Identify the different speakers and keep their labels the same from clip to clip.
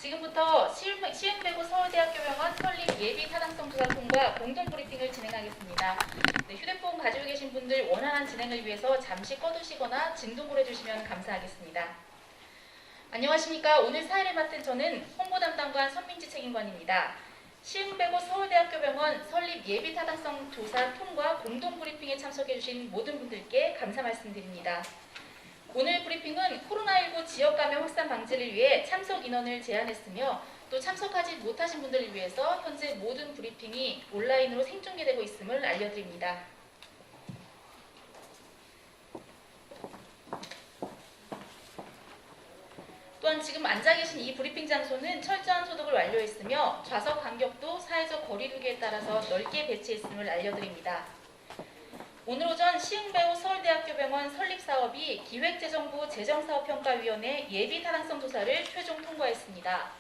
Speaker 1: 지금부터 시흥대구 서울대학교 병원 설립 예비 타당성 조사 통과 공동 브리핑을 진행하겠습니다. 네, 휴대폰 가지고 계신 분들 원활한 진행을 위해서 잠시 꺼두시거나 진동을 해주시면 감사하겠습니다. 안녕하십니까. 오늘 사회를 맡은 저는 홍보 담당관 선민지 책임관입니다. 시흥대구 서울대학교 병원 설립 예비 타당성 조사 통과 공동 브리핑에 참석해주신 모든 분들께 감사 말씀드립니다. 오늘 브리핑은 코로나19 지역 감염 확산 방지를 위해 참석 인원을 제한했으며 또 참석하지 못하신 분들을 위해서 현재 모든 브리핑이 온라인으로 생중계되고 있음을 알려드립니다. 또한 지금 앉아 계신 이 브리핑 장소는 철저한 소독을 완료했으며 좌석 간격도 사회적 거리 두기에 따라서 넓게 배치했음을 알려드립니다. 오늘 오전 시흥배우 서울대학교 병원 설립사업이 기획재정부 재정사업평가위원회 예비 타당성 조사를 최종 통과했습니다.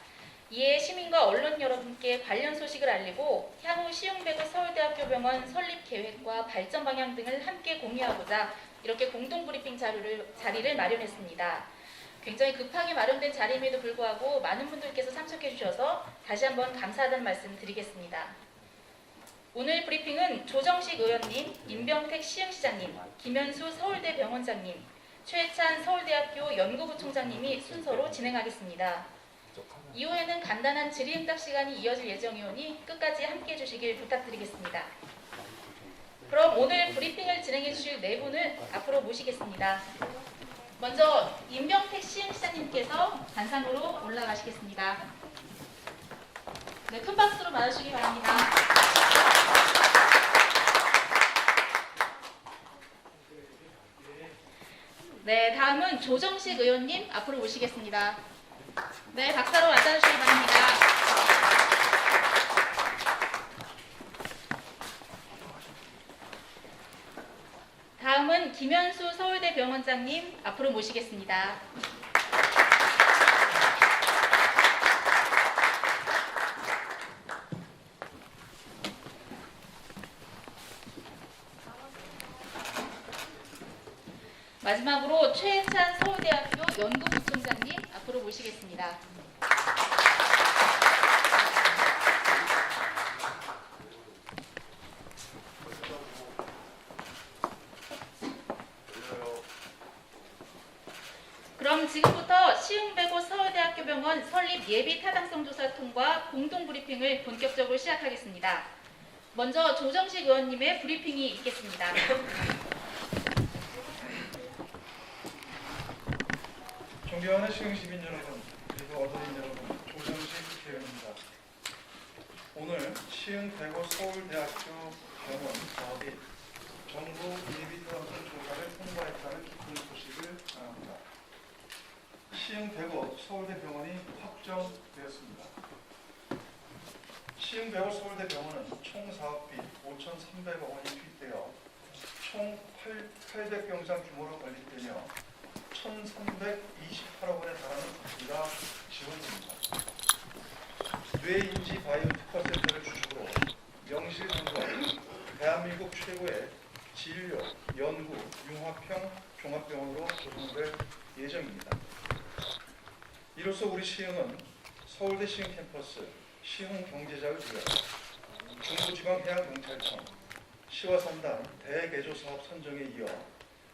Speaker 1: 이에 시민과 언론 여러분께 관련 소식을 알리고 향후 시흥배우 서울대학교 병원 설립 계획과 발전 방향 등을 함께 공유하고자 이렇게 공동 브리핑 자리를 마련했습니다. 굉장히 급하게 마련된 자리임에도 불구하고 많은 분들께서 참석해 주셔서 다시 한번 감사하다는 말씀 드리겠습니다. 오늘 브리핑은 조정식 의원님, 임병택 시흥시장님, 김현수 서울대 병원장님, 최찬 서울대학교 연구부총장님이 순서로 진행하겠습니다. 이후에는 간단한 질의응답 시간이 이어질 예정이오니 끝까지 함께해 주시길 부탁드리겠습니다. 그럼 오늘 브리핑을 진행해 주실 네 분을 앞으로 모시겠습니다. 먼저 임병택 시흥시장님께서 단상으로 올라가시겠습니다. 네, 큰 박수로 맞아주시기 바랍니다. 네, 다음은 조정식 의원님 앞으로 모시겠습니다. 네, 박사로 앉아주시기 바랍니다. 다음은 김현수 서울대 병원장님 앞으로 모시겠습니다. 마지막으로 최찬 서울대학교 연구부총장님 앞으로 모시겠습니다. 그럼 지금부터 시흥배구 서울대학교 병원 설립 예비 타당성 조사 통과 공동 브리핑을 본격적으로 시작하겠습니다. 먼저 조정식 의원님의 브리핑이 있겠습니다.
Speaker 2: 존경하는 시흥시민 여러분, 그리고 어린이 여러분, 조정식 국회의원입니다. 오늘 시흥대구 서울대학교 병원 사업이 정부 예비 타당성 조사를 통과했다는 기쁜 소식을 전합니다. 시흥대구 서울대병원이 확정되었습니다. 시흥대구 서울대병원은 총 사업비 5,300억 원이 투입되어 총 800병상 규모로 건립되며 1,328억 원에 달하는 부가 지원됩니다. 뇌인지 바이오 특화센터를 주축으로 명실상부한 대한민국 최고의 진료, 연구, 융합형 종합병원으로 조성될 예정입니다. 이로써 우리 시흥은 서울대 시흥 캠퍼스, 시흥 경제자를 위해 중부지방해양경찰청, 시와 산단 대개조 사업 선정에 이어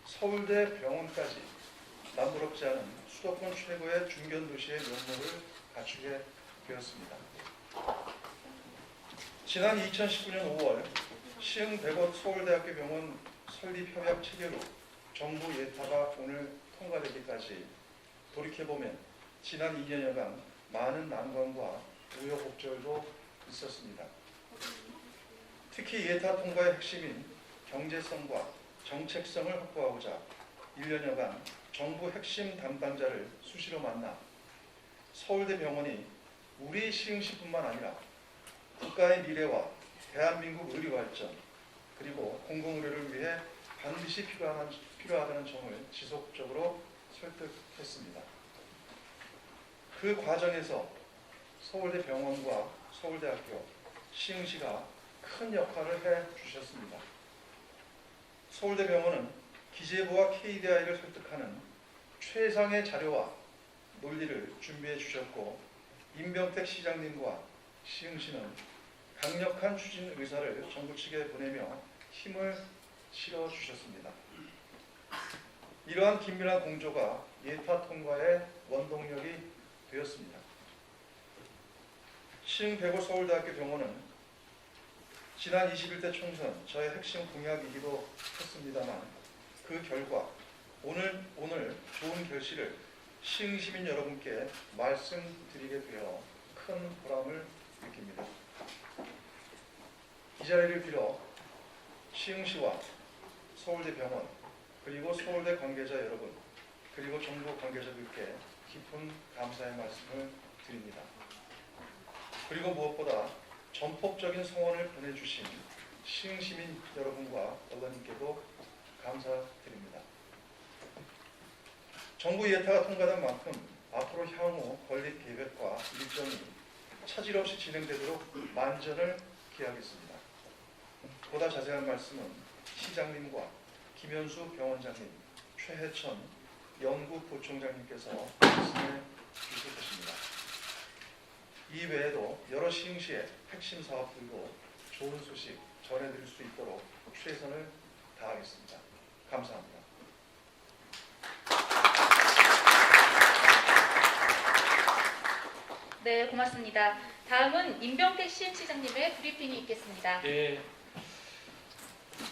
Speaker 2: 서울대 병원까지 남부럽지 않은 수도권 최고의 중견도시의 면모를 갖추게 되었습니다. 지난 2019년 5월 시흥대구 서울대학교 병원 설립협약 체결 후 정부 예타가 오늘 통과되기까지 돌이켜보면 지난 2년여간 많은 난관과 우여곡절도 있었습니다. 특히 예타 통과의 핵심인 경제성과 정책성을 확보하고자 1년여간 정부 핵심 담당자를 수시로 만나 서울대병원이 우리 시흥시뿐만 아니라 국가의 미래와 대한민국 의료 발전 그리고 공공의료를 위해 반드시 필요하다는 점을 지속적으로 설득했습니다. 그 과정에서 서울대병원과 서울대학교, 시흥시가 큰 역할을 해주셨습니다. 서울대병원은 기재부와 KDI를 설득하는 최상의 자료와 논리를 준비해 주셨고 임병택 시장님과 시흥시는 강력한 추진 의사를 정부 측에 보내며 힘을 실어주셨습니다. 이러한 긴밀한 공조가 예타 통과의 원동력이 되었습니다. 시흥105 서울대학교 병원은 지난 21대 총선 저의 핵심 공약이기도 했습니다만 그 결과 오늘 좋은 결실을 시흥 시민 여러분께 말씀드리게 되어 큰 보람을 느낍니다. 이 자리를 빌어 시흥시와 서울대병원 그리고 서울대 관계자 여러분 그리고 정부 관계자들께 깊은 감사의 말씀을 드립니다. 그리고 무엇보다 전폭적인 성원을 보내주신 시흥시민 여러분과 언론님께도 감사드립니다. 정부 예타가 통과된 만큼 앞으로 향후 건립 계획과 일정이 차질 없이 진행되도록 만전을 기하겠습니다. 보다 자세한 말씀은 시장님과 김현수 병원장님, 최해천 연구부총장님께서 말씀해 주실 것입니다. 이 외에도 여러 시흥시의 핵심 사업들도 좋은 소식 전해드릴 수 있도록 최선을 다하겠습니다. 감사합니다.
Speaker 1: 네, 고맙습니다. 다음은 임병택 시흥시장님의 브리핑이 있겠습니다.
Speaker 3: 예,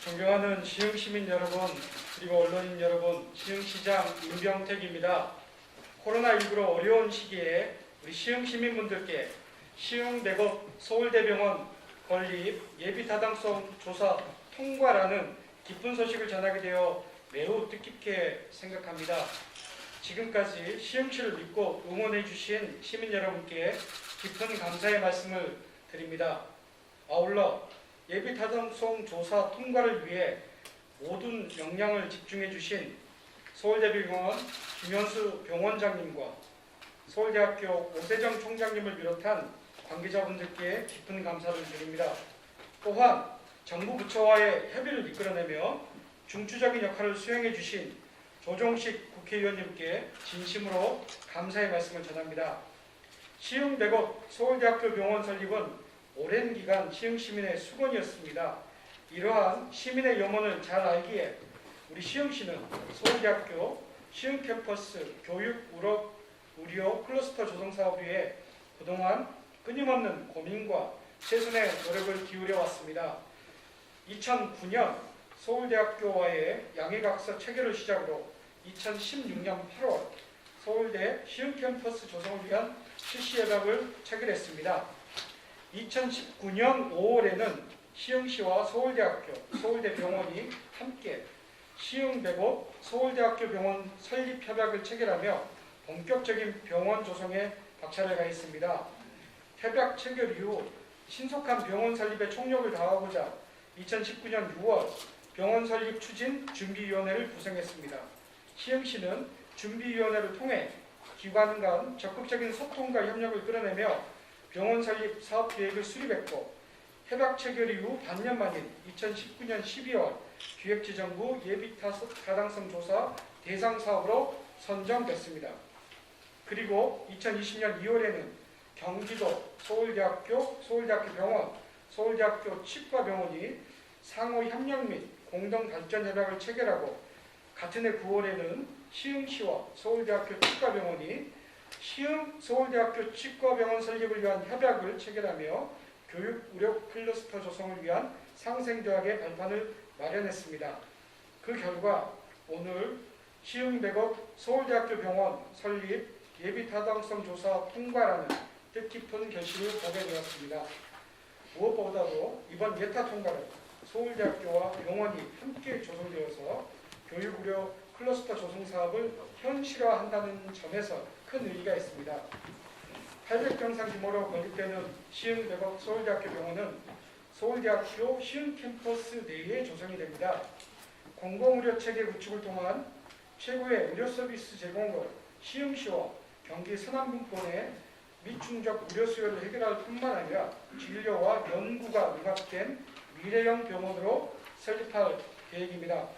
Speaker 3: 존경하는 시흥시민 여러분 그리고 언론인 여러분, 시흥시장 임병택입니다. 코로나19로 어려운 시기에 우리 시흥시민분들께 시흥105 서울대병원 건립 예비타당성 조사 통과라는 기쁜 소식을 전하게 되어 매우 뜻깊게 생각합니다. 지금까지 시흥시를 믿고 응원해 주신 시민 여러분께 깊은 감사의 말씀을 드립니다. 아울러 예비타당성 조사 통과를 위해 모든 역량을 집중해 주신 서울대병원 김현수 병원장님과 서울대학교 오대정 총장님을 비롯한 관계자분들께 깊은 감사를 드립니다. 또한 정부 부처와의 협의를 이끌어내며 중추적인 역할을 수행해 주신 조정식 국회의원님께 진심으로 감사의 말씀을 전합니다. 시흥105 서울대학교 병원 설립은 오랜 기간 시흥시민의 수건이었습니다. 이러한 시민의 염원을 잘 알기에 우리 시흥시는 서울대학교 시흥캠퍼스 교육 의료 클러스터 조성 사업 위에 그동안 끊임없는 고민과 최선의 노력을 기울여 왔습니다. 2009년 서울대학교와의 양해각서 체결을 시작으로 2016년 8월 서울대 시흥캠퍼스 조성을 위한 실시협약을 체결했습니다. 2019년 5월에는 시흥시와 서울대학교, 서울대병원이 함께 시흥105 서울대학교 병원 설립협약을 체결하며 본격적인 병원 조성에 박차를 가했습니다. 협약 체결 이후 신속한 병원 설립에 총력을 다하고자 2019년 6월 병원 설립 추진 준비위원회를 구성했습니다. 시흥시는 준비위원회를 통해 기관 간 적극적인 소통과 협력을 끌어내며 병원 설립 사업 계획을 수립했고 협약 체결 이후 반년 만인 2019년 12월 기획재정부 예비타당성 조사 대상 사업으로 선정됐습니다. 그리고 2020년 2월에는 경기도 서울대학교, 서울대학교 병원, 서울대학교 치과병원이 상호 협력 및 공동 발전 협약을 체결하고 같은 해 9월에는 시흥시와 서울대학교 치과병원이 시흥 서울대학교 치과병원 설립을 위한 협약을 체결하며 교육 의료 클러스터 조성을 위한 상생조약의 발판을 마련했습니다. 그 결과 오늘 시흥105 서울대학교 병원 설립 예비타당성 조사 통과라는 뜻깊은 결실을 보게 되었습니다. 무엇보다도 이번 예타 통과는 서울대학교와 병원이 함께 조성되어서 교육의료 클러스터 조성 사업을 현실화한다는 점에서 큰 의의가 있습니다. 800병상 규모로 건립되는 시흥105 서울대학교 병원은 서울대학교 시흥 캠퍼스 내에 조성이 됩니다. 공공의료 체계 구축을 통한 최고의 의료 서비스 제공으로 시흥시와 경기 서남분권의 미충족 의료 수요를 해결할 뿐만 아니라 진료와 연구가 융합된 미래형 병원으로 설립할 계획입니다.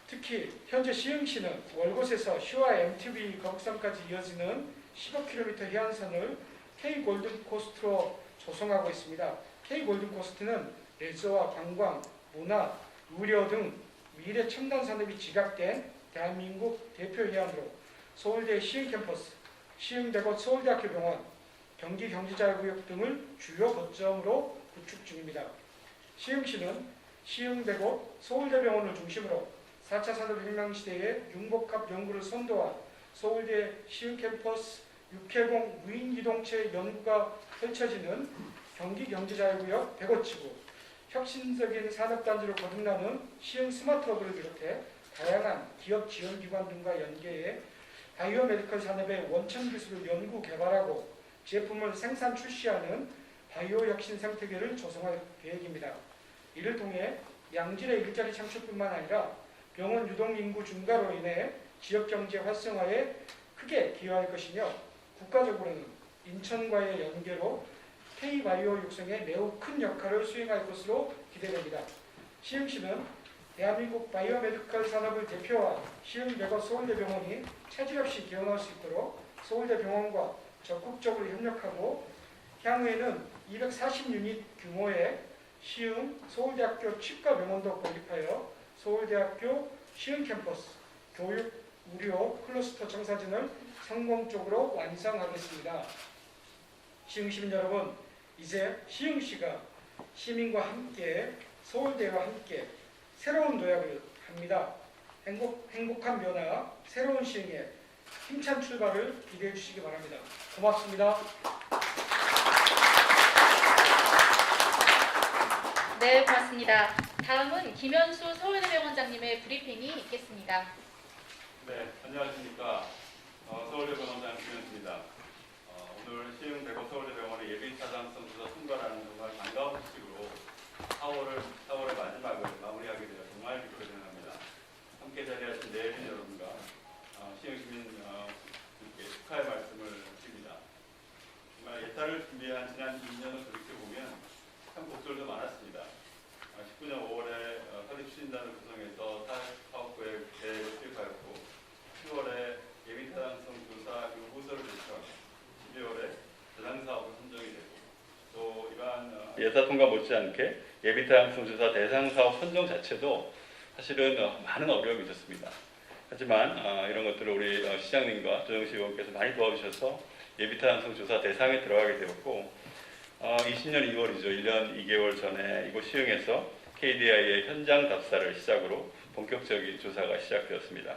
Speaker 3: 특히 현재 시흥시는 월곶에서 시와 MTB 거북선까지 이어지는 15km 해안선을 K 골든코스트로 조성하고 있습니다. K 골든코스트는 레저와 관광, 문화, 의료 등 미래 첨단 산업이 집약된 대한민국 대표 해안으로 서울대 시흥 캠퍼스, 시흥대고 서울대학교 병원, 경기경제자유구역 등을 주요 거점으로 구축 중입니다. 시흥시는 시흥대고 서울대병원을 중심으로 4차 산업혁명 시대의 융복합 연구를 선도한 서울대 시흥 캠퍼스 6회공 무인기동체 연구가 펼쳐지는 경기경제자유구역 105지구, 혁신적인 산업단지로 거듭나는 시흥 스마트허브를 비롯해 다양한 기업 지원기관 등과 연계해 바이오메디컬 산업의 원천 기술을 연구 개발하고 제품을 생산 출시하는 바이오 혁신 생태계를 조성할 계획입니다. 이를 통해 양질의 일자리 창출뿐만 아니라 병원 유동 인구 증가로 인해 지역 경제 활성화에 크게 기여할 것이며 국가적으로는 인천과의 연계로 K-바이오 육성에 매우 큰 역할을 수행할 것으로 기대됩니다. 시흥시는 대한민국 바이오메디컬 산업을 대표한 시흥대고 서울대병원이 차질 없이 개원할 수 있도록 서울대병원과 적극적으로 협력하고 향후에는 240유닛 규모의 시흥 서울대학교 치과병원도 건립하여 서울대학교 시흥 캠퍼스 교육, 의료, 클러스터 청사진을 성공적으로 완성하겠습니다. 시흥 시민 여러분, 이제 시흥시가 시민과 함께 서울대와 함께 새로운 도약을 합니다. 행복한 변화, 새로운 시흥의 힘찬 출발을 기대해 주시기 바랍니다. 고맙습니다.
Speaker 1: 네, 고맙습니다. 다음은 김현수 서울대병원장님의 브리핑이 있겠습니다.
Speaker 4: 네, 안녕하십니까. 서울대병원장 김현수입니다. 오늘 시흥대고 서울대병원의 예비타당성 조사 통과라는 정말 반가운 소식으로 4월의 마지막을 마무리하게 되어 정말 기쁘게 생각합니다. 함께 자리하신 내빈 여러분과 시흥시민께 축하의 말씀을 드립니다. 정말 예타를 준비한 지난 2년을 돌이켜보면 참 곡절도 많았습니다. 19년 5월에 사립 추진단을 구성해서 사업부의 계획을 수립하였고 10월에 예비타당성 조사 요구서를 제출하고 12월에 대상사업을 선정이 되고 또 이러한 예타 통과 못지않게 예비타당성 조사 대상사업 선정 자체도 사실은 많은 어려움이 있었습니다. 하지만 이런 것들을 우리 시장님과 조정식 의원께서 많이 도와주셔서 예비타당성 조사 대상에 들어가게 되었고 20년 2월이죠. 1년 2개월 전에 이곳 시흥에서 KDI의 현장 답사를 시작으로 본격적인 조사가 시작되었습니다.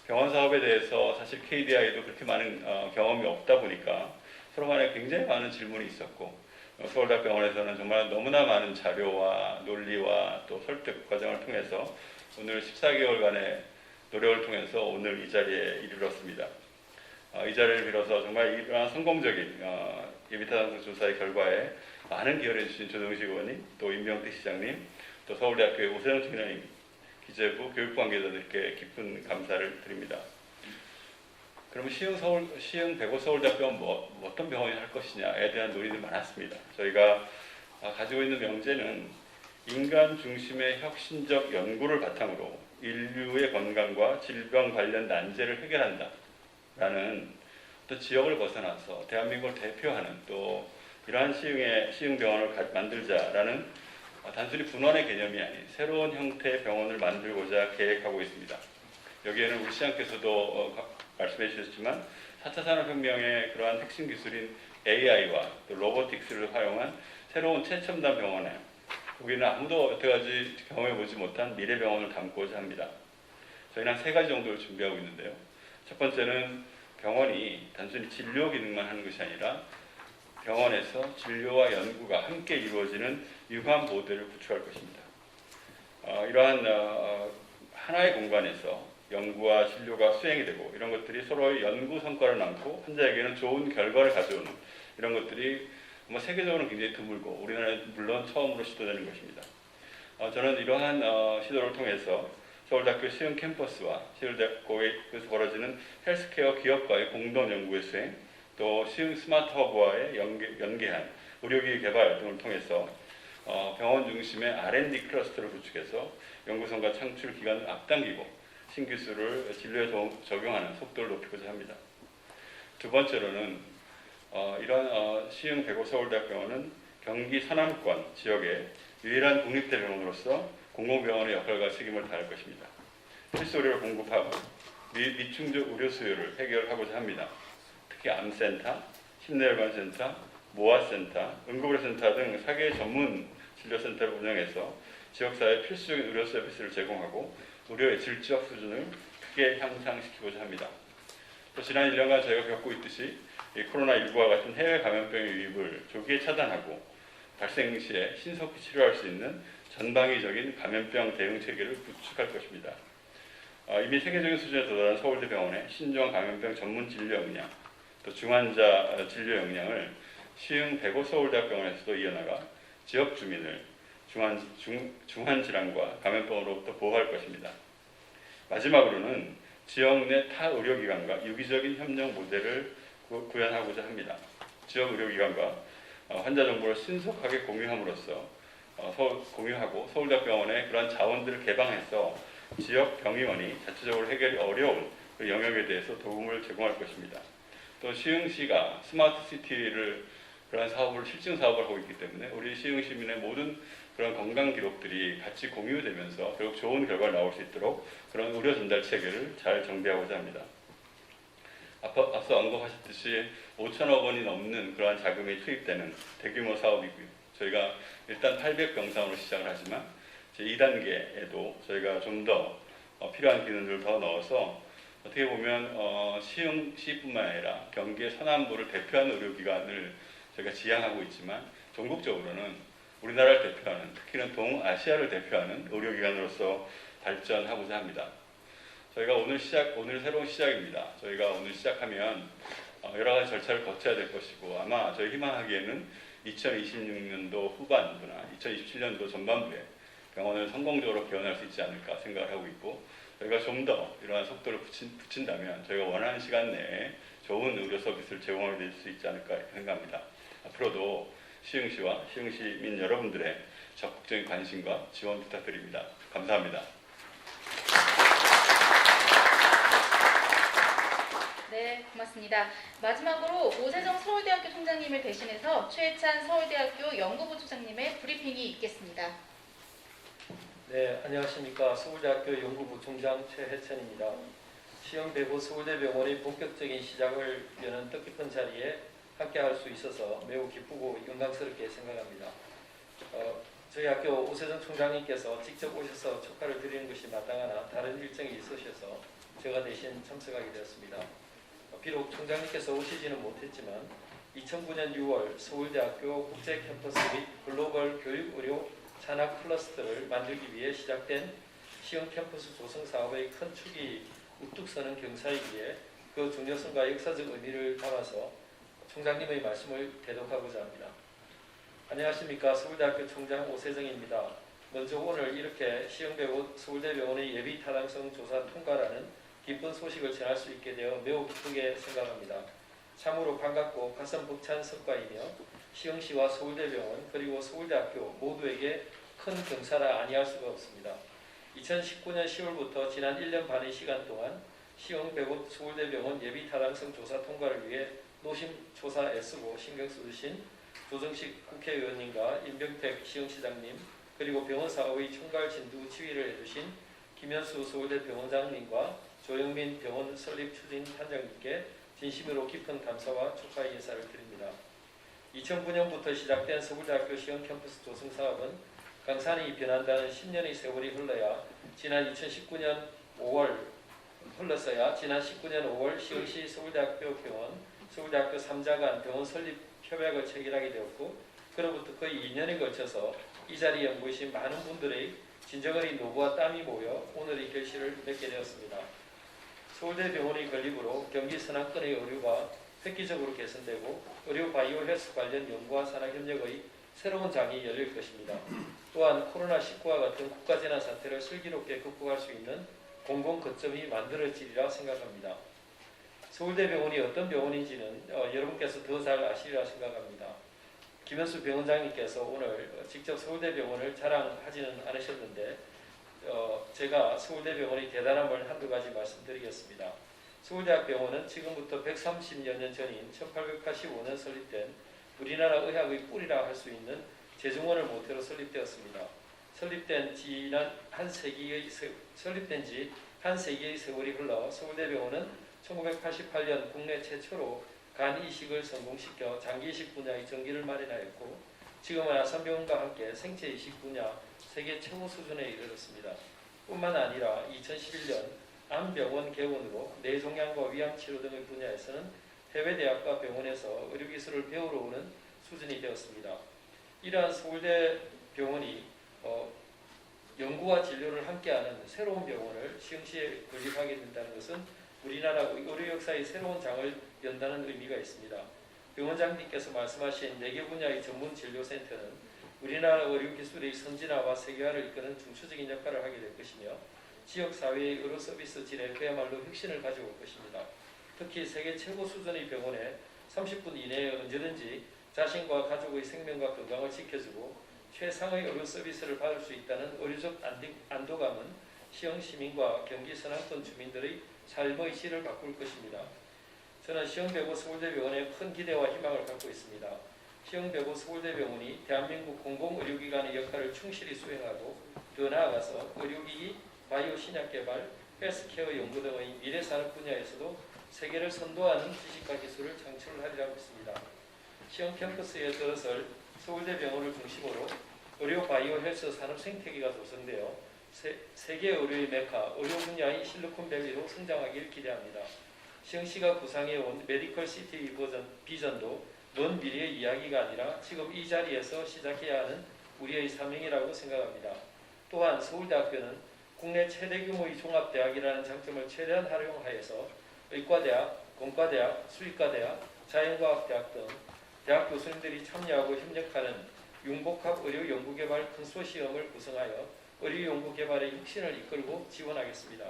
Speaker 4: 병원 사업에 대해서 사실 KDI도 그렇게 많은 경험이 없다 보니까 서로 간에 굉장히 많은 질문이 있었고 서울대병원에서는 정말 너무나 많은 자료와 논리와 또 설득 과정을 통해서 오늘 14개월간의 노력을 통해서 오늘 이 자리에 이르렀습니다. 이 자리를 빌어서 정말 이러한 성공적인 예비타당성 조사의 결과에 많은 기여를 해주신 조정식 의원님, 또 임명택 시장님, 또 서울대학교의 오세영 총장님, 기재부, 교육부 관계자들께 깊은 감사를 드립니다. 그러면 시흥 대고 서울대학교는 어떤 병원이 할 것이냐에 대한 논의도 많았습니다. 저희가 가지고 있는 명제는 인간 중심의 혁신적 연구를 바탕으로 인류의 건강과 질병 관련 난제를 해결한다. 라는 또 지역을 벗어나서 대한민국을 대표하는 또 이러한 시흥병원을 만들자라는 단순히 분원의 개념이 아닌 새로운 형태의 병원을 만들고자 계획하고 있습니다. 여기에는 우리 시장께서도 말씀해 주셨지만 4차 산업혁명의 그러한 핵심 기술인 AI와 또 로보틱스를 활용한 새로운 최첨단 병원에 거기는 아무도 여태까지 경험해보지 못한 미래병원을 담고자 합니다. 저희는 한 3가지 정도를 준비하고 있는데요. 첫 번째는 병원이 단순히 진료 기능만 하는 것이 아니라 병원에서 진료와 연구가 함께 이루어지는 융합 모델을 구축할 것입니다. 이러한 하나의 공간에서 연구와 진료가 수행이 되고 이런 것들이 서로의 연구 성과를 남고 환자에게는 좋은 결과를 가져오는 이런 것들이 세계적으로는 굉장히 드물고 우리나라에 물론 처음으로 시도되는 것입니다. 저는 이러한 시도를 통해서 서울대학교 시흥 캠퍼스와 서울대학교에서 벌어지는 헬스케어 기업과의 공동 연구의 수행, 또 시흥 스마트 허브와의 연계한 의료기기 개발 등을 통해서 병원 중심의 R&D 클러스터를 구축해서 연구성과 창출 기간을 앞당기고 신기술을 진료에 적용하는 속도를 높이고자 합니다. 두 번째로는 이런 시흥 대구 서울대학병원은 경기 서남권 지역의 유일한 국립대병원으로서 공공병원의 역할과 책임을 다할 것입니다. 필수 의료를 공급하고 미충족 의료 수요를 해결하고자 합니다. 특히 암센터, 심내혈관센터, 모아센터, 응급의료센터 등 4개 전문 진료센터를 운영해서 지역사회 필수적인 의료 서비스를 제공하고 의료의 질적 수준을 크게 향상시키고자 합니다. 또 지난 1년간 저희가 겪고 있듯이 이 코로나19와 같은 해외 감염병의 유입을 조기에 차단하고 발생 시에 신속히 치료할 수 있는 전방위적인 감염병 대응 체계를 구축할 것입니다. 이미 세계적인 수준에 도달한 서울대병원의 신종 감염병 전문 진료 역량, 또 중환자 진료 역량을 시흥 대구 서울대학병원에서도 이어나가 지역 주민을 중환 질환과 감염병으로부터 보호할 것입니다. 마지막으로는 지역 내 타 의료기관과 유기적인 협력 모델을 구현하고자 합니다. 지역 의료기관과 환자 정보를 신속하게 공유함으로써 공유하고 서울대병원의 그러한 자원들을 개방해서 지역 병의원이 자체적으로 해결이 어려운 그 영역에 대해서 도움을 제공할 것입니다. 또 시흥시가 스마트 시티를 그러한 사업을 실증 사업을 하고 있기 때문에 우리 시흥 시민의 모든 그런 건강 기록들이 같이 공유되면서 결국 좋은 결과가 나올 수 있도록 그런 의료 전달 체계를 잘 정비하고자 합니다. 앞서 언급하셨듯이 5천억 원이 넘는 그러한 자금이 투입되는 대규모 사업이고요. 저희가 일단 800병상으로 시작을 하지만 제2단계에도 저희가 좀 더 필요한 기능들을 더 넣어서 어떻게 보면 시흥시뿐만 아니라 경기의 서남부를 대표하는 의료기관을 저희가 지향하고 있지만 전국적으로는 우리나라를 대표하는 특히는 동아시아를 대표하는 의료기관으로서 발전하고자 합니다. 저희가 오늘 새로운 시작입니다. 저희가 오늘 시작하면 여러 가지 절차를 거쳐야 될 것이고 아마 저희 희망하기에는 2026년도 후반부나 2027년도 전반부에 병원을 성공적으로 개원할 수 있지 않을까 생각을 하고 있고 저희가 좀 더 이러한 속도를 붙인다면 저희가 원하는 시간 내에 좋은 의료 서비스를 제공하게 될 수 있지 않을까 생각합니다. 앞으로도 시흥시와 시흥시민 여러분들의 적극적인 관심과 지원 부탁드립니다. 감사합니다.
Speaker 1: 네, 고맙습니다. 마지막으로 오세정 서울대학교 총장님을 대신해서 최해찬 서울대학교 연구부총장님의 브리핑이 있겠습니다.
Speaker 5: 네, 안녕하십니까. 서울대학교 연구부총장 최해찬입니다. 시흥 대구 서울대병원의 본격적인 시작을 여는 뜻깊은 자리에 함께할 수 있어서 매우 기쁘고 영광스럽게 생각합니다. 저희 학교 오세정 총장님께서 직접 오셔서 축하를 드리는 것이 마땅하나 다른 일정이 있으셔서 제가 대신 참석하게 되었습니다. 비록 총장님께서 오시지는 못했지만 2009년 6월 서울대학교 국제캠퍼스 및 글로벌 교육의료 산학 클러스터를 만들기 위해 시작된 시흥 캠퍼스 조성 사업의 큰 축이 우뚝 서는 경사이기에 그 중요성과 역사적 의미를 담아서 총장님의 말씀을 대독하고자 합니다. 안녕하십니까. 서울대학교 총장 오세정입니다. 먼저 오늘 이렇게 시흥대구 서울대병원의 예비 타당성 조사 통과라는 기쁜 소식을 전할 수 있게 되어 매우 기쁘게 생각합니다. 참으로 반갑고 가슴 벅찬 성과이며 시흥시와 서울대병원 그리고 서울대학교 모두에게 큰 경사라 아니할 수가 없습니다. 2019년 10월부터 지난 1년 반의 시간 동안 시흥대구 서울대병원 예비 타당성 조사 통과를 위해 노심초사 애쓰고 신경 써주신 조정식 국회의원님과 임병택 시흥시장님 그리고 병원 사업의 총괄 진두 지휘를 해주신 김현수 서울대 병원장님과 조영민 병원 설립 추진 단장님께 진심으로 깊은 감사와 축하의 인사를 드립니다. 2009년부터 시작된 서울대학교 시흥 캠퍼스 조성 사업은 강산이 변한다는 10년의 세월이 흘러야 지난 2019년 5월 흘렀어야 지난 19년 5월 시흥시 서울대학교 병원, 서울대학교 3자 간 병원 설립 협약을 체결하게 되었고 그로부터 거의 2년에 걸쳐서 이 자리에 모이신 많은 분들의 진정어린 노고와 땀이 모여 오늘 이 결실을 맺게 되었습니다. 서울대병원의 건립으로 경기 서남권의 의료가 획기적으로 개선되고 의료 바이오 헬스 관련 연구와 산학협력의 새로운 장이 열릴 것입니다. 또한 코로나19와 같은 국가재난 사태를 슬기롭게 극복할 수 있는 공공 거점이 만들어지리라 생각합니다. 서울대병원이 어떤 병원인지는 여러분께서 더 잘 아시리라 생각합니다. 김현수 병원장님께서 오늘 직접 서울대병원을 자랑하지는 않으셨는데 제가 서울대병원이 대단함을 한두 가지 말씀드리겠습니다. 서울대학병원은 지금부터 130여 년 전인 1885년 설립된 우리나라 의학의 뿌리라 할 수 있는 제중원을 모태로 설립되었습니다. 설립된 지 한 세기의 세월이 흘러 서울대병원은 1988년 국내 최초로 간 이식을 성공시켜 장기 이식 분야의 전기를 마련하였고 지금은 아산병원과 함께 생체 이식 분야 세계 최고 수준에 이르렀습니다. 뿐만 아니라 2011년 암병원 개원으로 뇌종양과 위암치료 등의 분야에서는 해외 대학과 병원에서 의료기술을 배우러 오는 수준이 되었습니다. 이러한 서울대병원이 연구와 진료를 함께하는 새로운 병원을 시흥시에 건립하게 된다는 것은 우리나라 의료 역사의 새로운 장을 연다는 의미가 있습니다. 병원장님께서 말씀하신 4개 분야의 전문 진료센터는 우리나라 의료기술의 선진화와 세계화를 이끄는 중추적인 역할을 하게 될 것이며 지역사회의 의료 서비스 질에 그야말로 혁신을 가져올 것입니다. 특히 세계 최고 수준의 병원에 30분 이내에 언제든지 자신과 가족의 생명과 건강을 지켜주고 최상의 의료 서비스를 받을 수 있다는 의료적 안도감은 시흥 시민과 경기 서남권 주민들의 삶의 질을 바꿀 것입니다. 저는 시흥배구 서울대병원에 큰 기대와 희망을 갖고 있습니다. 시흥배구 서울대병원이 대한민국 공공의료기관의 역할을 충실히 수행하고 더 나아가서 의료기기, 바이오 신약 개발, 헬스케어 연구 등의 미래 산업 분야에서도 세계를 선도하는 지식과 기술을 창출하리라 믿습니다. 시흥 캠퍼스에 들어설 서울대병원을 중심으로 의료 바이오 헬스 산업 생태계가 조성되어 세계 의료의 메카, 의료 분야의 실리콘밸리로 성장하기를 기대합니다. 시흥시가 구상해온 메디컬 시티 비전도 먼 미래의 이야기가 아니라 지금 이 자리에서 시작해야 하는 우리의 사명이라고 생각합니다. 또한 서울대학교는 국내 최대 규모의 종합대학이라는 장점을 최대한 활용하여서 의과대학, 공과대학, 수의과대학, 자연과학대학 등 대학 교수님들이 참여하고 협력하는 융복합 의료연구개발 컨소시엄을 구성하여 의료연구개발의 혁신을 이끌고 지원하겠습니다.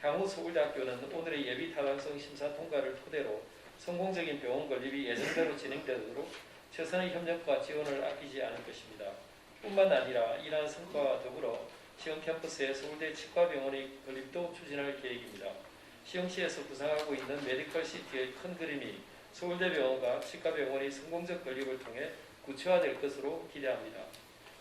Speaker 5: 향후 서울대학교는 오늘의 예비 타당성 심사 통과를 토대로 성공적인 병원 건립이 예정대로 진행되도록 최선의 협력과 지원을 아끼지 않을 것입니다. 뿐만 아니라 이러한 성과와 더불어 시흥 캠퍼스에 서울대 치과병원의 건립도 추진할 계획입니다. 시흥시에서 구상하고 있는 메디컬 시티의 큰 그림이 서울대병원과 치과병원의 성공적 건립을 통해 구체화될 것으로 기대합니다.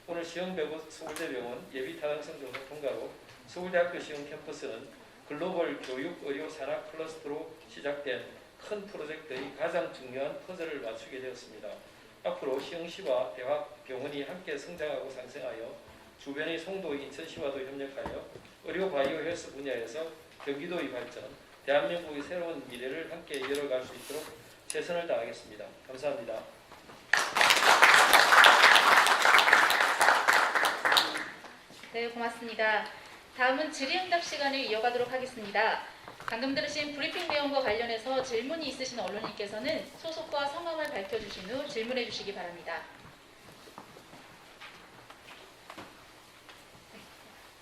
Speaker 5: 오늘 시흥배구 서울대병원 예비 타당성 조사 통과로 서울대학교 시흥 캠퍼스는 글로벌 교육 의료 산학 클러스터로 시작된 큰 프로젝트의 가장 중요한 퍼즐을 맞추게 되었습니다. 앞으로 시흥시와 대학병원이 함께 성장하고 상생하여 주변의 송도, 인천시와도 협력하여 의료 바이오 헬스 분야에서 경기도의 발전, 대한민국의 새로운 미래를 함께 이뤄갈 수 있도록 최선을 다하겠습니다. 감사합니다.
Speaker 1: 네, 고맙습니다. 다음은 질의응답 시간을 이어가도록 하겠습니다. 방금 들으신 브리핑 내용과 관련해서 질문이 있으신 언론인께서는 소속과 성함을 밝혀주신 후 질문해 주시기 바랍니다.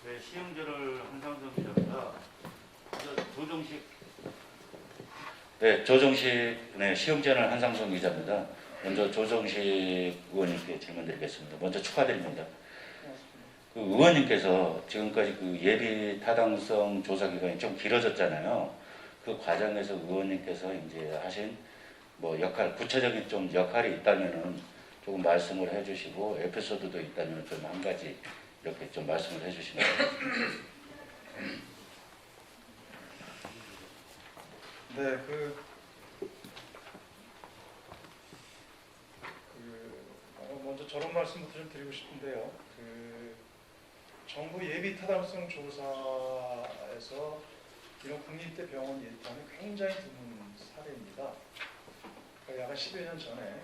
Speaker 6: 네, 시흥저널 한상선 기자입니다. 조정식. 네, 시흥저널 한상선 기자입니다. 먼저 조정식 의원님께 질문드리겠습니다. 먼저 축하드립니다. 그 의원님께서 지금까지 그 예비 타당성 조사 기간이 좀 길어졌잖아요. 그 과정에서 의원님께서 이제 하신 뭐 구체적인 좀 역할이 있다면은 조금 말씀을 해주시고 에피소드도 있다면 좀 한 가지 이렇게 좀 말씀을 해주시면.
Speaker 2: 네, 먼저 저런 말씀부터 좀 드리고 싶은데요. 정부 예비 타당성 조사에서 이런 국립대 병원 일단은 굉장히 드문 사례입니다. 그러니까 약 10여 년 전에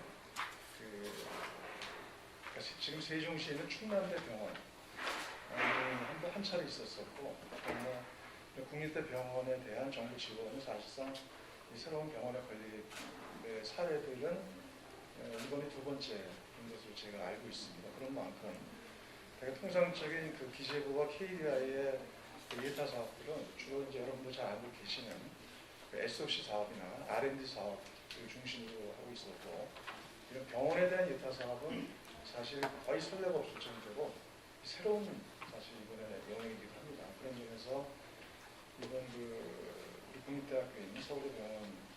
Speaker 2: 그러니까 지금 세종시에 있는 충남대 병원 한 차례 있었었고, 국립대 병원에 대한 정부 지원은 사실상 이 새로운 병원의 건립의 사례들은 이번이 두 번째인 것으로 제가 알고 있습니다. 그런 만큼 통상적인 그 기재부와 KDI의 예타 사업들은 주로 이제 여러분도 잘 알고 계시는 SOC 사업이나 R&D 사업을 중심으로 하고 있었고, 이런 병원에 대한 예타 사업은 사실 거의 선례가 없을 정도로 새로운 사실 이번에 영역이기도 합니다. 그런 점에서 이번 우리 국립대학교에 있는 서울대병원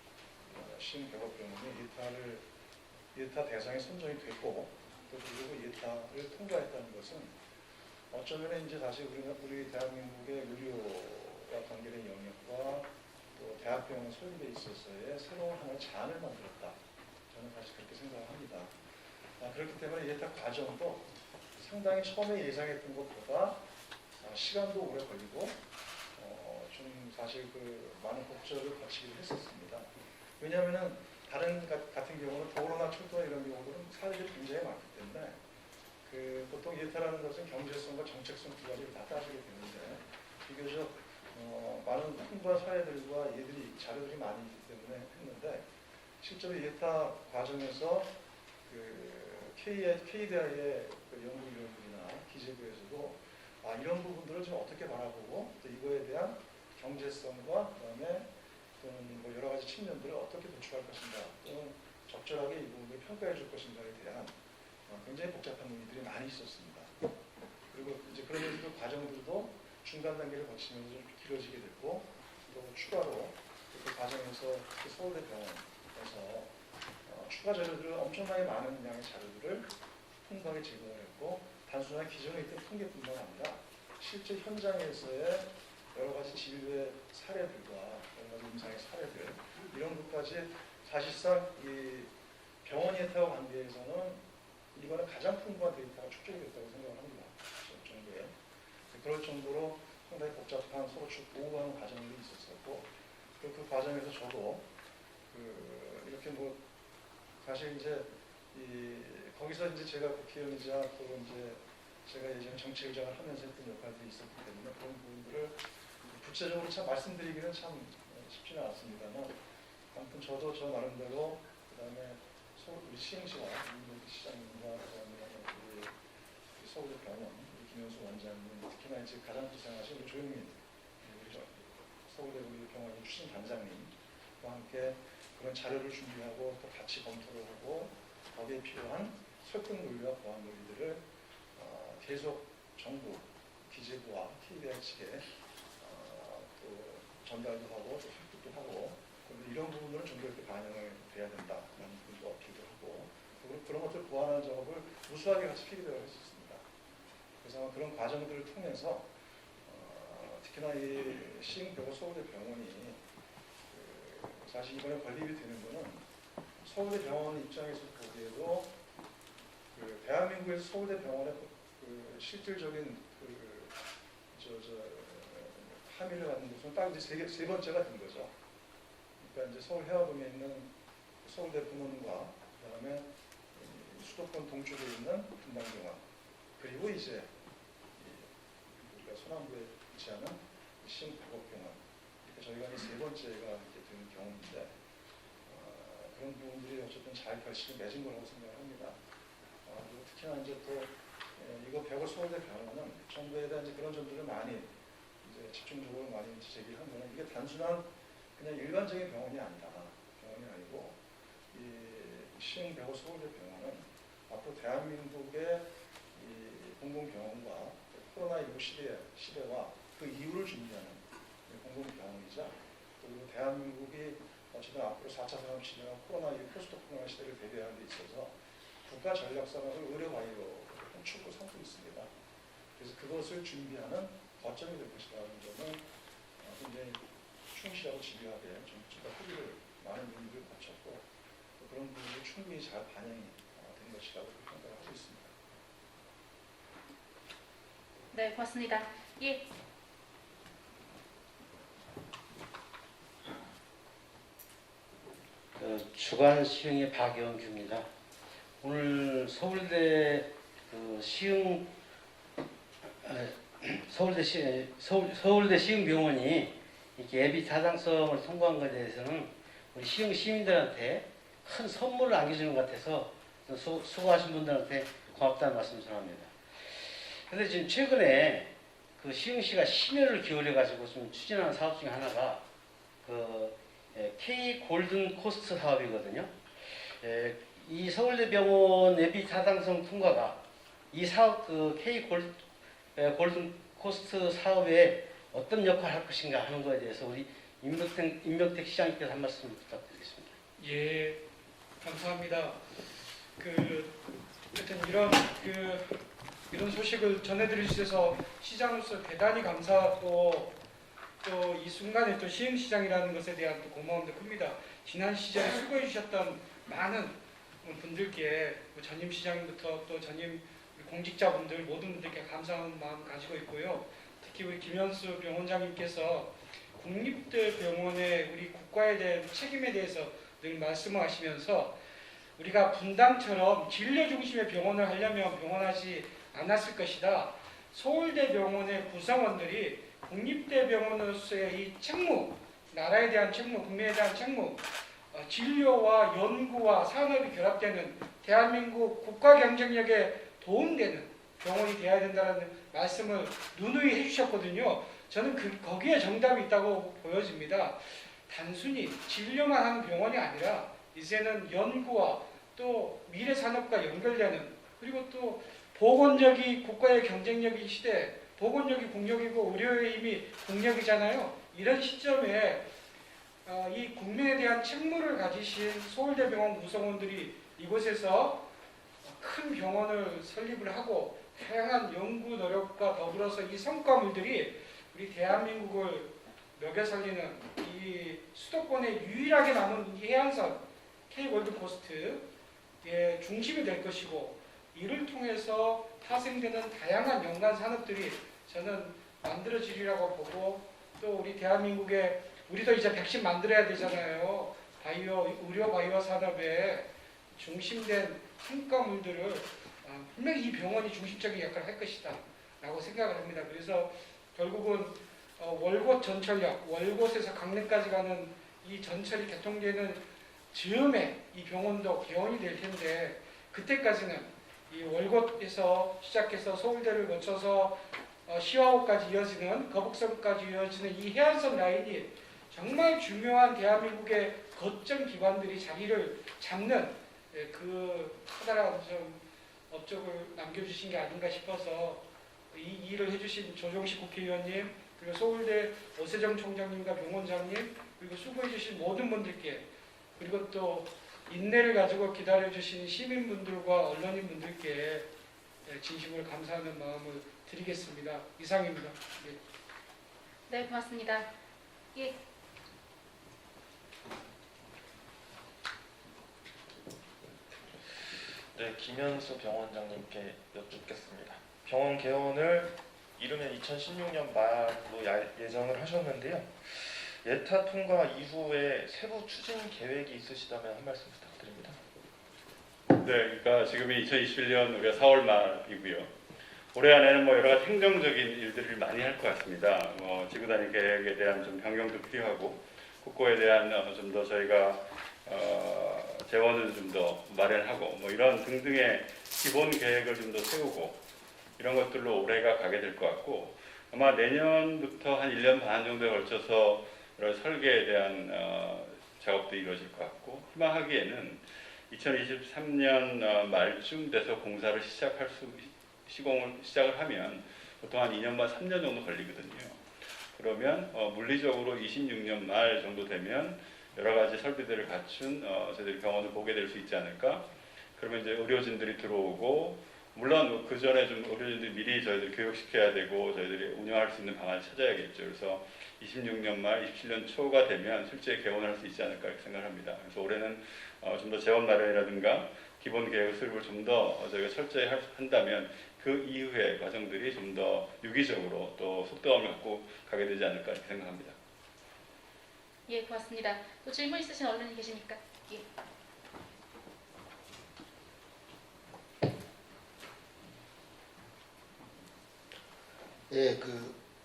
Speaker 2: 시흥백업병원이 예타 대상에 선정이 됐고 또 그리고 예타를 통과했다는 것은 어쩌면 이제 다시 우리 대한민국의 의료와 관계된 영역과 또 대학병원 설립에 있어서의 새로운 하나의 잔을 만들었다. 저는 사실 그렇게 생각을 합니다. 그렇기 때문에 예타 과정도 상당히 처음에 예상했던 것보다 시간도 오래 걸리고 좀 사실 그 많은 곡절을 거치기도 했었습니다. 왜냐하면은 다른 같은 경우는 도로나 철도나 이런 경우들은 사례들이 굉장히 많기 때문에 보통 예타라는 것은 경제성과 정책성 두 가지를 다 따지게 되는데 비교적 많은 홍보와 사례들과 자료들이 많이 있기 때문에 했는데 실제로 예타 과정에서 K대학의 연구위원들이나 기재부에서도 이런 부분들을 좀 어떻게 바라보고 또 이거에 대한 경제성과 그다음에 또는 뭐 여러 가지 측면들을 어떻게 도출할 것인가 또는 적절하게 이 부분을 평가해 줄 것인가에 대한 굉장히 복잡한 논의들이 많이 있었습니다. 그리고 이제 그러면서 그 과정들도 중간 단계를 거치면서 좀 길어지게 됐고 또 추가로 그 과정에서 특히 서울대병원에서 추가 자료들을 엄청나게 많은 양의 자료들을 풍부하게 제공을 했고 단순한 기존에 있던 통계뿐만 아니라 실제 현장에서의 여러 가지 진료의 사례들과 여러 가지 임상의 사례들 이런 것까지 사실상 이 병원 예타와 관계에서는 이거는 가장 풍부한 데이터가 축적이 됐다고 생각을 합니다. 정도에 그럴 정도로 상당히 복잡한 서로 보호하는 과정들이 있었었고 그리고 그 과정에서 저도 이렇게 뭐 사실 이제 거기서 이제 제가 국회의원이자 또 이제 제가 예전에 정치의장을 하면서 했던 역할들이 있었기 때문에 그런 부분들을 구체적으로 참 말씀드리기는 참 쉽지는 않습니다만 아무튼 저도 저 나름대로 그다음에 우리 시흥시와 윤석열 시장님과 그다음에 우리 서울대병원 김현수 원장님 특히나 이제 가장 고생하신 우리 조영민 우리 서울대 우리 병원 출신 단장님과 함께 그런 자료를 준비하고 또 같이 검토를 하고 거기에 필요한 설득 논리와 보완 논리들을 계속 정부, 기재부와 KDI 측에 또 전달도 하고 또 설득도 하고 이런 부분들은 좀 더 이렇게 반영이 돼야 된다라는 부분도 어필도 하고 그런 것들 보완하는 작업을 무수하게 같이 피드백을 했었습니다. 그래서 그런 과정들을 통해서 특히나 이 시흥병원 서울대병원이 사실 이번에 건립이 되는 거는 서울대병원 입장에서 보기에도 대한민국에서 서울대병원의 실질적인 함의를 갖는 곳은 딱 이제 세 번째가 된 거죠. 그러니까 이제 서울 해화동에 있는 서울대 분원과 그다음에 수도권 동쪽에 있는 분당병원 그리고 이제 우리가 서남부에 위치하는 시흥백업병원 이렇게 저희가 세 번째가 이렇게 되는 경우인데 그런 부분들이 어쨌든 잘 결실을 맺은 거라고 생각을 합니다. 그리고 특히나 이제 또 이거 백월 서울대병원은 정부에 대한 이제 그런 점들을 많이 이제 집중적으로 많이 제기를 한 거는 이게 단순한 그냥 일반적인 병원이 아니고 이 시흥백월 서울대병원은 앞으로 대한민국의 이 공공병원과 코로나19 시대와 그 이후를 준비하는 공공병원이자 그리고 대한민국이 어쨌든 앞으로 4차 산업시대나 코로나19 포스트 코로나 시대를 대비하는 데 있어서 국가 전략 산업을 의료바이오로 축으로 삼고 있습니다. 그래서 그것을 준비하는 거점이 될 것이라는 점은 굉장히 충실하고 집요하게 정부가 후기를 많은 의미를 거쳤고 그런 부분이 충분히 잘 반영이 된 것이라고 평가를 하고 있습니다.
Speaker 1: 네, 고맙습니다. 예.
Speaker 7: 주간 시흥의 박영규입니다. 오늘 서울대 서울대 시흥병원이 이렇게 예비 타당성을 통과한 것에 대해서는 우리 시흥 시민들한테 큰 선물을 안겨주는 것 같아서 수고하신 분들한테 고맙다는 말씀 전합니다. 그런데 지금 최근에 그 시흥시가 심혈을 기울여 가지고 좀 추진하는 사업 중에 하나가 K 골든 코스트 사업이거든요. 이 서울대병원 예비 타당성 통과가 이 사업 K 골든 코스트 사업에 어떤 역할을 할 것인가 하는 것에 대해서 우리 임명택 시장님께서 한 말씀 부탁드리겠습니다.
Speaker 3: 예, 감사합니다. 하여튼 이런 소식을 전해드릴 수 있어서 시장으로서 대단히 감사하고 또 이 순간에 또 시흥시장이라는 것에 대한 또 고마움도 큽니다. 지난 시절에 수고해 주셨던 많은 분들께 전임 시장부터 또 전임 공직자분들 모든 분들께 감사한 마음 가지고 있고요. 특히 우리 김현수 병원장님께서 국립대병원의 우리 국가에 대한 책임에 대해서 늘 말씀을 하시면서 우리가 분당처럼 진료 중심의 병원을 하려면 병원하지 않았을 것이다. 서울대병원의 구성원들이 국립대병원으로서의 이 책무, 나라에 대한 책무, 국민에 대한 책무, 진료와 연구와 산업이 결합되는 대한민국 국가 경쟁력에 도움되는 병원이 되어야 된다는 말씀을 누누이 해주셨거든요. 저는 거기에 정답이 있다고 보여집니다. 단순히 진료만 하는 병원이 아니라 이제는 연구와 또 미래 산업과 연결되는, 그리고 또 보건력이 국가의 경쟁력이 시대, 보건력이 국력이고 의료의 힘이 국력이잖아요. 이런 시점에 이 국민에 대한 책무를 가지신 서울대병원 구성원들이 이곳에서 큰 병원을 설립을 하고 다양한 연구 노력과 더불어서 이 성과물들이 우리 대한민국을 먹여 살리는 이 수도권에 유일하게 남은 이 해안선 K골든코스트의 중심이 될 것이고, 이를 통해서 파생되는 다양한 연관 산업들이 저는 만들어지리라고 보고, 또 우리 대한민국에 우리도 이제 백신 만들어야 되잖아요. 의료 바이오 산업에 중심된 성과물들을 분명히 이 병원이 중심적인 역할을 할 것이다 라고 생각을 합니다. 그래서 결국은 월곶 전철역, 월곶에서 강릉까지 가는 이 전철이 개통되는 즈음에 이 병원도 개원이 될 텐데, 그때까지는 이 월곶에서 시작해서 서울대를 거쳐서 시화호까지 이어지는, 거북선까지 이어지는 이 해안선 라인이 정말 중요한 대한민국의 거점 기관들이 자리를 잡는 그 커다란 좀 업적을 남겨주신 게 아닌가 싶어서 이 일을 해주신 조정식 국회의원님, 그리고 서울대 오세정 총장님과 병원장님, 그리고 수고해주신 모든 분들께, 그리고 또 인내를 가지고 기다려주신 시민분들과 언론인분들께 진심으로 감사하는 마음을 드리겠습니다. 이상입니다.
Speaker 1: 네, 고맙습니다. 예.
Speaker 8: 네, 김현수 병원장님께 여쭙겠습니다. 병원 개원을 이르면 2016년 말로 예정을 하셨는데요. 예타 통과 이후에 세부 추진 계획이 있으시다면 한 말씀 부탁드립니다.
Speaker 4: 네, 그러니까 지금이 2021년 우리가 4월 말이고요. 올해 안에는 뭐 여러 가지 행정적인 일들을 많이 할 것 같습니다. 지구 단위 계획에 대한 좀 변경도 필요하고, 국고에 대한 좀 더 저희가 재원을 좀 더 마련하고, 뭐 이런 등등의 기본 계획을 좀 더 세우고, 이런 것들로 올해가 가게 될 것 같고, 아마 내년부터 한 1년 반 정도에 걸쳐서 여러 설계에 대한 작업도 이루어질 것 같고, 희망하기에는 2023년 말쯤 돼서 공사를 시공을 시작을 하면 보통 한 2년 반, 3년 정도 걸리거든요. 그러면 물리적으로 26년 말 정도 되면 여러 가지 설비들을 갖춘 저희들이 병원을 보게 될 수 있지 않을까. 그러면 이제 의료진들이 들어오고, 물론 그 전에 좀 의료진들이 미리 저희들이 교육시켜야 되고 저희들이 운영할 수 있는 방안을 찾아야겠죠. 그래서 26년 말, 27년 초가 되면 실제 개원할 수 있지 않을까 이렇게 생각합니다. 그래서 올해는 좀 더 재원 마련이라든가 기본 계획 수립을 좀 더 저희가 철저히 한다면 그 이후의 과정들이 좀 더 유기적으로 또 속도감을 갖고 가게 되지 않을까 이렇게 생각합니다.
Speaker 1: 예, 고맙습니다. 또 질문 있으신 언론인 계십니까? 예.
Speaker 9: 예,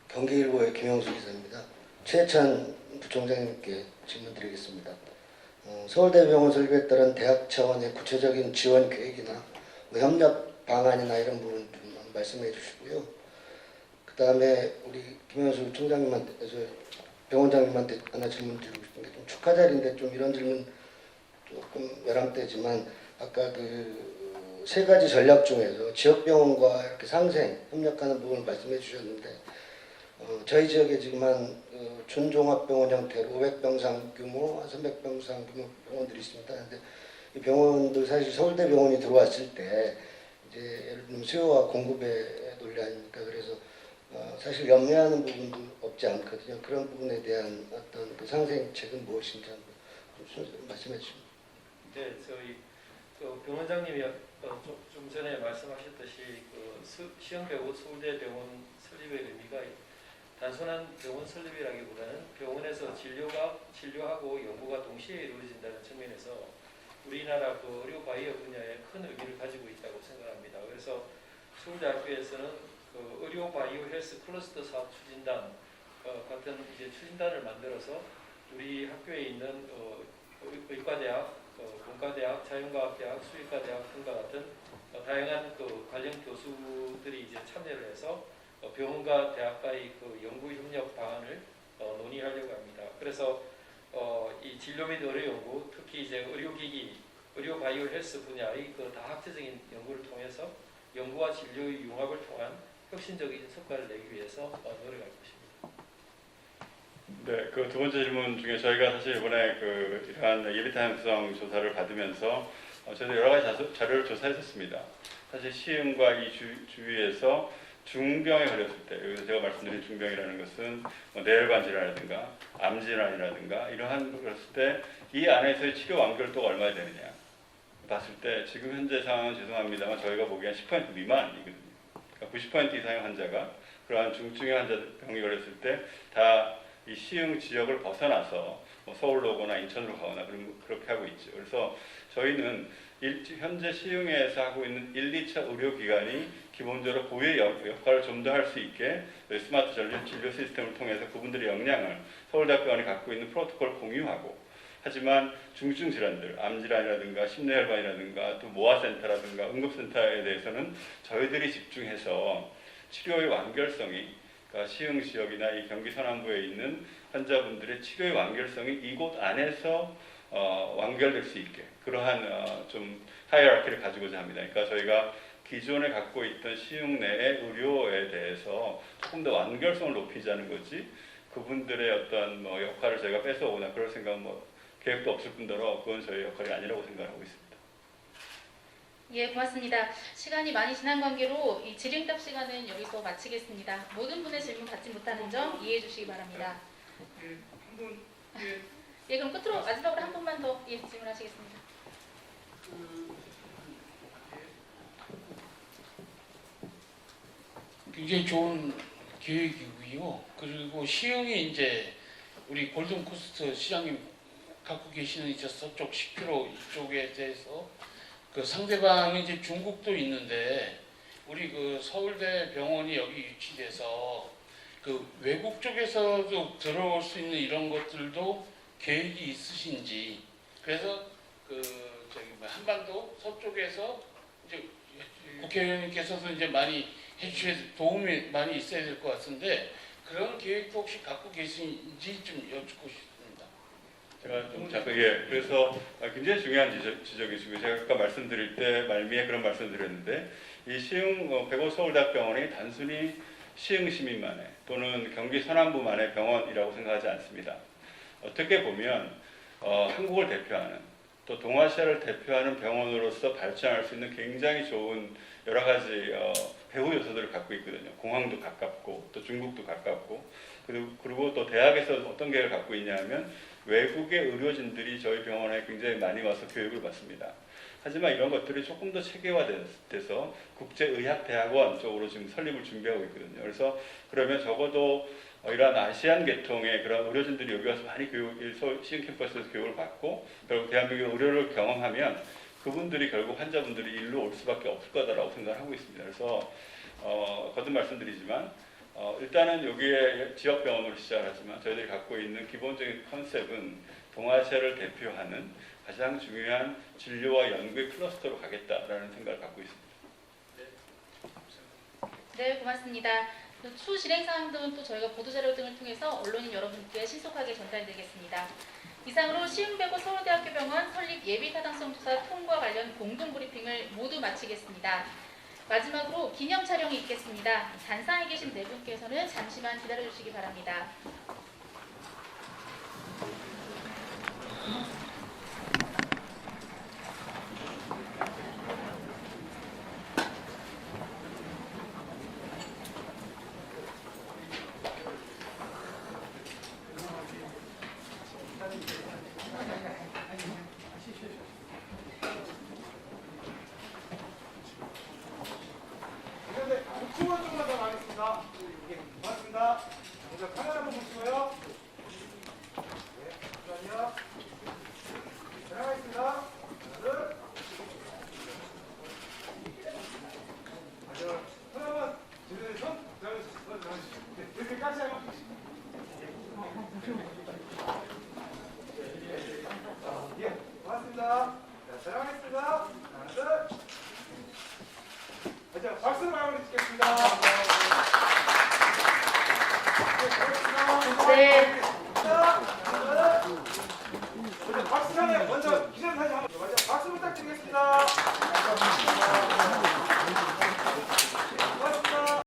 Speaker 9: 경기일보의 김영수 기자입니다. 최찬 부총장님께 질문드리겠습니다. 서울대병원 설계에 따른 대학 차원의 구체적인 지원 계획이나 협력 방안이나 이런 부분 좀 말씀해 주시고요. 그 다음에 우리 김영수 총장님한테, 병원장님한테 하나 질문 드리고 싶은 게, 좀 축하 자리인데 좀 이런 질문 조금 외람되지만, 아까 세 가지 전략 중에서 지역병원과 이렇게 상생, 협력하는 부분을 말씀해 주셨는데, 저희 지역에 지금 한 준종합병원 형태로 500병상 규모, 한 300병상 규모 병원들이 있습니다. 근데 이 병원들 사실 서울대병원이 들어왔을 때 이제 예를 들면 수요와 공급의 논리 아닙니까? 그래서 사실 염려하는 부분도 없지 않거든요. 그런 부분에 대한 어떤 그 상생책은 무엇인지 한번 좀 말씀해 주십시오.
Speaker 5: 네, 저희 그 병원장님이 좀 전에 말씀하셨듯이 그 시흥배우 서울대병원 설립의 의미가 단순한 병원 설립이라기보다는 병원에서 진료하고 연구가 동시에 이루어진다는 측면에서 우리나라 그 의료 바이오 분야에 큰 의미를 가지고 있다고 생각합니다. 그래서 서울대학교에서는 그 의료 바이오 헬스 클러스터 사업 추진단 같은 이제 추진단을 만들어서 우리 학교에 있는 의과대학,文과대학, 자연과학대학, 수의과대학 등과 같은 다양한 그 관련 교수들이 이제 참여를 해서 병원과 대학과의 그 연구 협력 방안을 논의하려고 합니다. 그래서 이 진료 및 의료 연구, 특히 이제 의료기기, 의료 바이오 헬스 분야의 그 다학제적인 연구를 통해서 연구와 진료의 융합을 통한 혁신적인 성과를 내기 위해서 노력할 것입니다.
Speaker 4: 네, 그 두 번째 질문 중에 저희가 사실 이번에 그 이러한 예비 타당성 조사를 받으면서 저희도 여러 가지 자료를 조사했었습니다. 사실 시흥과 이 주위에서 중병에 걸렸을 때, 여기서 제가 말씀드린 중병이라는 것은 뇌혈관 질환이라든가 암 질환이라든가 이러한 걸 걸렸을 때 이 안에서의 치료 완결도가 얼마나 되느냐 봤을 때 지금 현재 상황은 죄송합니다만 저희가 보기엔 10% 미만이거든요. 그러니까 90% 이상의 환자가 그러한 중증의 환자 병이 걸렸을 때 다 이 시흥 지역을 벗어나서 서울로 오거나 인천으로 가거나 그렇게 하고 있죠. 그래서 저희는 현재 시흥에서 하고 있는 1, 2차 의료기관이 기본적으로 고유의 역할을 좀 더 할 수 있게 스마트 전립 진료 시스템을 통해서 그분들의 역량을 서울대학병원이 갖고 있는 프로토콜 공유하고, 하지만 중증 질환들, 암 질환이라든가 심뇌혈관이라든가 또 모아센터라든가 응급센터에 대해서는 저희들이 집중해서 치료의 완결성이, 그러니까 시흥 지역이나 이 경기 서남부에 있는 환자분들의 치료의 완결성이 이곳 안에서 완결될 수 있게 그러한 좀 하이어라키를 가지고자 합니다. 그러니까 저희가 기존에 갖고 있던 시흥 내의 의료에 대해서 조금 더 완결성을 높이자는 거지, 그분들의 어떤 역할을 저희가 뺏어오거나 그럴 생각은 계획도 없을 뿐더러 그건 저희 역할이 아니라고 생각하고 있습니다.
Speaker 1: 예, 고맙습니다. 시간이 많이 지난 관계로 이 질의응답 시간은 여기서 마치겠습니다. 모든 분의 질문 받지 못하는 점 이해해 주시기 바랍니다.
Speaker 3: 예, 한번
Speaker 1: 예, 그럼 끝으로 마지막으로 한 분만 더 질문하시겠습니다.
Speaker 10: 굉장히 좋은 계획이고요. 그리고 시흥이 이제 우리 골든코스트 시장님 갖고 계시는 이제 서쪽 10km 이쪽에 대해서 그 상대방이 이제 중국도 있는데 우리 그 서울대 병원이 여기 위치돼서 그 외국 쪽에서도 들어올 수 있는 이런 것들도 계획이 있으신지, 그래서 그 저기 한반도 서쪽에서 이제 국회의원님께서도 이제 많이 해주셔야 도움이 많이 있어야 될 것 같은데 그런 계획도 혹시 갖고 계신지 좀 여쭙고 싶습니다.
Speaker 4: 제가 좀 그래서 굉장히 중요한 지적이시고, 제가 아까 말씀드릴 때 말미에 그런 말씀드렸는데, 이 시흥 백오 서울대학병원이 단순히 시흥 시민만의 또는 경기 서남부만의 병원이라고 생각하지 않습니다. 어떻게 보면 한국을 대표하는 또 동아시아를 대표하는 병원으로서 발전할 수 있는 굉장히 좋은 여러 가지 배후 요소들을 갖고 있거든요. 공항도 가깝고 또 중국도 가깝고, 그리고 또 대학에서 어떤 계획을 갖고 있냐면 외국의 의료진들이 저희 병원에 굉장히 많이 와서 교육을 받습니다. 하지만 이런 것들이 조금 더 체계화돼서 국제의학대학원 쪽으로 지금 설립을 준비하고 있거든요. 그래서 그러면 적어도 이러한 아시안 계통의 그런 의료진들이 여기 와서 많이 시흥 캠퍼스에서 교육을 받고 결국 대한민국 의료를 경험하면 그분들이 결국 환자분들이 일로 올 수밖에 없을 거다라고 생각을 하고 있습니다. 그래서 거듭 말씀드리지만 일단은 여기에 지역병원으로 시작하지만 저희들이 갖고 있는 기본적인 컨셉은 동아시아를 대표하는 가장 중요한 진료와 연구의 클러스터로 가겠다라는 생각을 갖고 있습니다.
Speaker 1: 네, 고맙습니다. 추후 진행 사항 등은 또 저희가 보도자료 등을 통해서 언론인 여러분께 신속하게 전달드리겠습니다. 이상으로 시흥백오 서울대학교 병원 설립 예비 타당성 조사 통과 관련 공동 브리핑을 모두 마치겠습니다. 마지막으로 기념 촬영이 있겠습니다. 단상에 계신 네 분께서는 잠시만 기다려주시기 바랍니다.